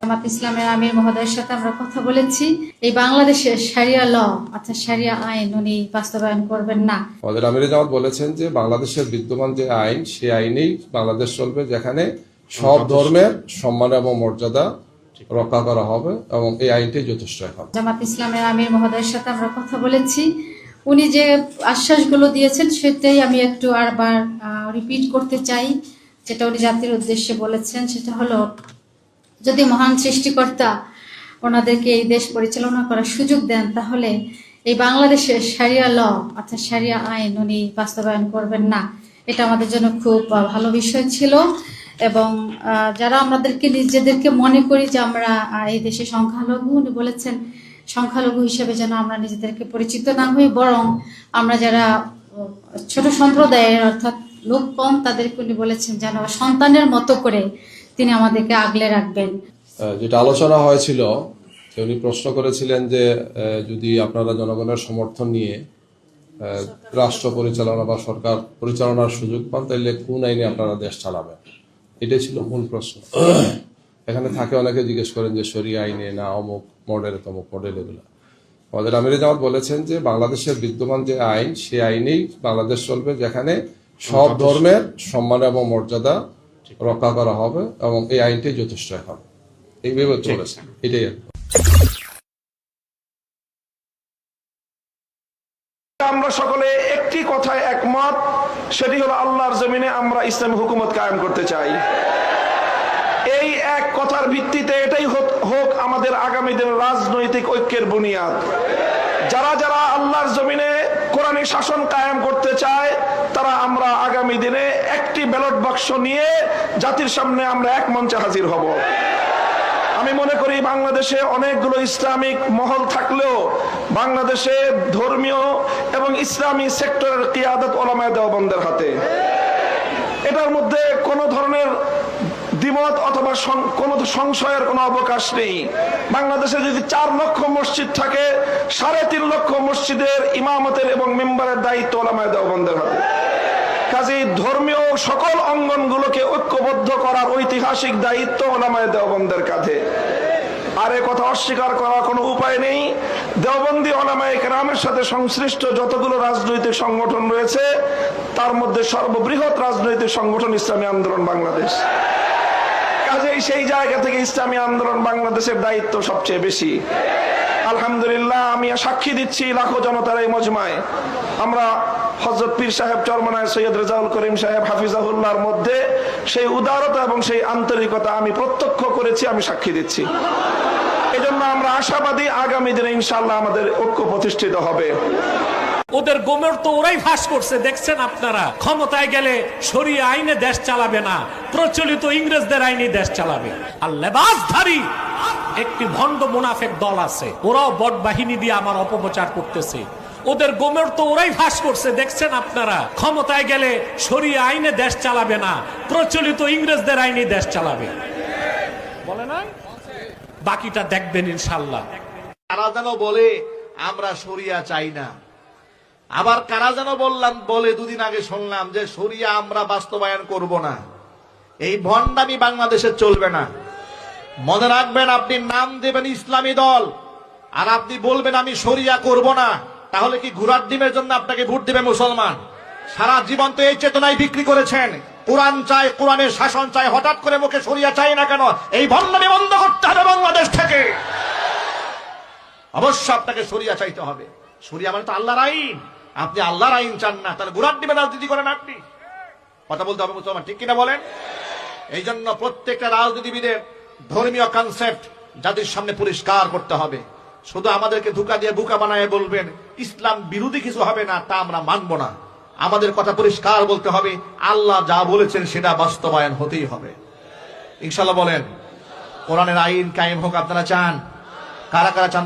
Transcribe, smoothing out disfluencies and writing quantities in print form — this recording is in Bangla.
জামাত ইসলামের আমির মহোদয়ের সাথে আমরা কথা বলেছি। এই বাংলাদেশের শরিয়া ল অর্থাৎ শরিয়া আইন উনি বাস্তবায়ন করবেন না। আমাদের আমির জামাত বলেছেন যে বাংলাদেশের বিদ্যমান যে আইন, সেই আইনেই বাংলাদেশ চলবে, যেখানে সব ধর্মের সম্মান এবং মর্যাদা রক্ষা করা হবে এবং এই আইনটি যথেষ্ট হবে। জামাত ইসলামের আমির মহোদয়ের সাথে আমরা কথা বলেছি। উনি যে আশ্বাসগুলো দিয়েছেন সেটাই আমি একটু আরবার রিপিট করতে চাই। যেটা উনি জাতির উদ্দেশ্যে বলেছেন সেটা হলো, যদি মহান সৃষ্টিকর্তা ওনাদেরকে এই দেশ পরিচালনা করার সুযোগ দেন, তাহলে এই বাংলাদেশের শরিয়া ল অর্থাৎ শরিয়া আইন উনি বাস্তবায়ন করবেন না। এটা আমাদের জন্য খুব ভালো বিষয় ছিল। এবং যারা আমাদেরকে নিজেদেরকে মনে করি যে আমরা এই দেশে সংখ্যালঘু, উনি বলেছেন সংখ্যালঘু হিসেবে যেন আমরা নিজেদেরকে পরিচিত না হই, বরং আমরা যারা ছোট সম্প্রদায়ের অর্থাৎ লোক কম তাদেরকে উনি বলেছেন যেন সন্তানের মতো করে তিনি আমাদেরকে আগলে রাখবেন। যেটা আলোচনা হয়েছিল, উনি প্রশ্ন করেছিলেন যে যদি আপনারা জনগণের সমর্থন নিয়ে রাষ্ট্র পরিচালনা বা সরকার পরিচালনার সুযোগ পান, তাহলে কোন আইনে আপনারা দেশ চালাবেন? এটাই ছিল মূল প্রশ্ন। এখানে থাকে অনেকে জিজ্ঞেস করেন যে শরিয়া আইনে না অমুক মডেলে তমুক মডেল, এগুলো। আমাদের আমির জামাত বলেছেন যে বাংলাদেশের বিদ্যমান যে আইন, সেই আইনেই বাংলাদেশ চলবে, যেখানে সব ধর্মের সম্মান এবং মর্যাদা রক্ষা করা হবে এবং এই আইনটি যথেষ্ট হবে। এইভাবে চলেছে, এটাই। আমরা সকলে একটি কথায় একমত, সেটি হলো আল্লাহর জমিনে আমরা ইসলামী হুকুমত কায়েম করতে চাই। এই এক কথার ভিত্তিতে এটাই হোক আমাদের আগামী দিনের রাজনৈতিক ঐক্যের বুনিয়াদ। যারা যারা আল্লাহর জমিনে কোরআনী শাসন কায়েম করতে চায়, তারা আমরা আগামী দিনে একটি ব্যালট বাক্স নিয়ে জাতির সামনে আমরা এক মঞ্চে হাজির হব। আমি মনে করি বাংলাদেশে অনেকগুলো ইসলামিক মহল থাকলেও বাংলাদেশে ধর্মীয় এবং ইসলামী সেক্টরের কিয়াদত উলামায়ে দেওবন্দের হাতে। এটার মধ্যে কোনো ধরনের দ্বিমত অথবা কোনো সংশয়ের কোনো অবকাশ নেই। বাংলাদেশে যদি 4 লক্ষ মসজিদ থাকে, 3.5 লক্ষ মসজিদের ইমামতের এবং মেম্বারের দায়িত্ব উলামায়ে দেওবন্দের হাতে। কাজেই ধর্মীয় সকল অঙ্গনগুলোকে ঐক্যবদ্ধ করার ঐতিহাসিক দায়িত্ব উলামায়ে দেওবন্দের কাঁধে। আর এ কথা অস্বীকার করার কোনো উপায় নেই। দেওবন্দি উলামায়ে কেরামের সাথে সংশ্লিষ্ট যতগুলো রাজনৈতিক সংগঠন রয়েছে, তার মধ্যে সর্ববৃহৎ রাজনৈতিক সংগঠন ইসলামী আন্দোলন বাংলাদেশ। কাজেই সেই জায়গা থেকে ইসলামী আন্দোলন বাংলাদেশের দায়িত্ব সবচেয়ে বেশি। আলহামদুলিল্লাহ, আমি সাক্ষী দিচ্ছি লাখো জনতার এই মজমায় আমরা হযরত পীর সাহেব চরমনায় সৈয়দ রেজাউল করিম সাহেব হাফিজাহুল্লাহর মধ্যে সেই উদারতা এবং সেই আন্তরিকতা আমি প্রত্যক্ষ করেছি, আমি সাক্ষী দিচ্ছি। এজন্য আমরা আশাবাদী আগামী দিনে ইনশাআল্লাহ আমাদের ঐক্য প্রতিষ্ঠিত হবে। ওদের গোমর তো ওরাই ফাঁস করছে, দেখছেন আপনারা। ক্ষমতায় গেলে শরিয়া আইনে দেশ চালাবে না, প্রচলিত ইংরেজদের আইনে দেশ চালাবে। আর লেবাসধারী একটি ভণ্ড মুনাফিক দল আছে, ওরাও বট বাহিনী দিয়ে আমার অপপ্রচার করতেছে। ওদের গোমর তো ওরাই ফাঁস করছে, দেখছেন আপনারা। ক্ষমতায় গেলে শরিয়া আইনে দেশ চালাবে না, প্রচলিত ইংরেজদের আইনে দেশ চালাবে বলে না। বাকিটা দেখবেন ইনশাআল্লাহ। কারা যেন বলে আমরা শরিয়া চাই না, আবার কারা যেন বলে 2 দিন আগে শুনলাম যে শরিয়া আমরা বাস্তবায়ন করব না। এই ভণ্ডামি বাংলাদেশে চলবে না। মনে রাখবেন, আপনি নাম দেবেন ইসলামী দল আর আপনি বলবেন আমি শরিয়া করব না, তাহলে কি ঘোড়ার ডিমের জন্য আপনাকে ভোট দিবে মুসলমান? সারা জীবন তো এই চেতনায় বিক্রি করেছেন, কোরআন চাই, কোরআনের শাসন চাই। হঠাৎ করে মুখে শরিয়া চাই না কেন? এই ভণ্ডামি বন্ধ করতে হবে বাংলাদেশ থেকে। অবশ্য আপনাকে শরিয়া চাইতে হবে। শরিয়া মানে তো আল্লাহর আইন। আপনি আল্লাহর আইন চান না, তাহলে ঘোড়ার ডিমে রাজনীতি করেন আপনি। কথা বলতে হবে মুসলমান, ঠিক কিনা বলেন? এই জন্য প্রত্যেকটা রাজনীতিবিদের ধর্মীয় কনসেপ্ট জাতির সামনে পরিষ্কার করতে হবে। শুধু আমাদেরকে ধোঁকা দিয়ে বোকা বানায় বলবেন ইসলাম বিরোধী কিছু হবে না, তা আমরা মানব না। আমাদের কথা পরিষ্কার বলতে হবে, আল্লাহ যা বলেছেন সেটা বাস্তবায়ন হতেই হবে ইনশাআল্লাহ। বলেন কোরআনের আইন কায়েম হোক, আপনারা চান? কারা কারা চান?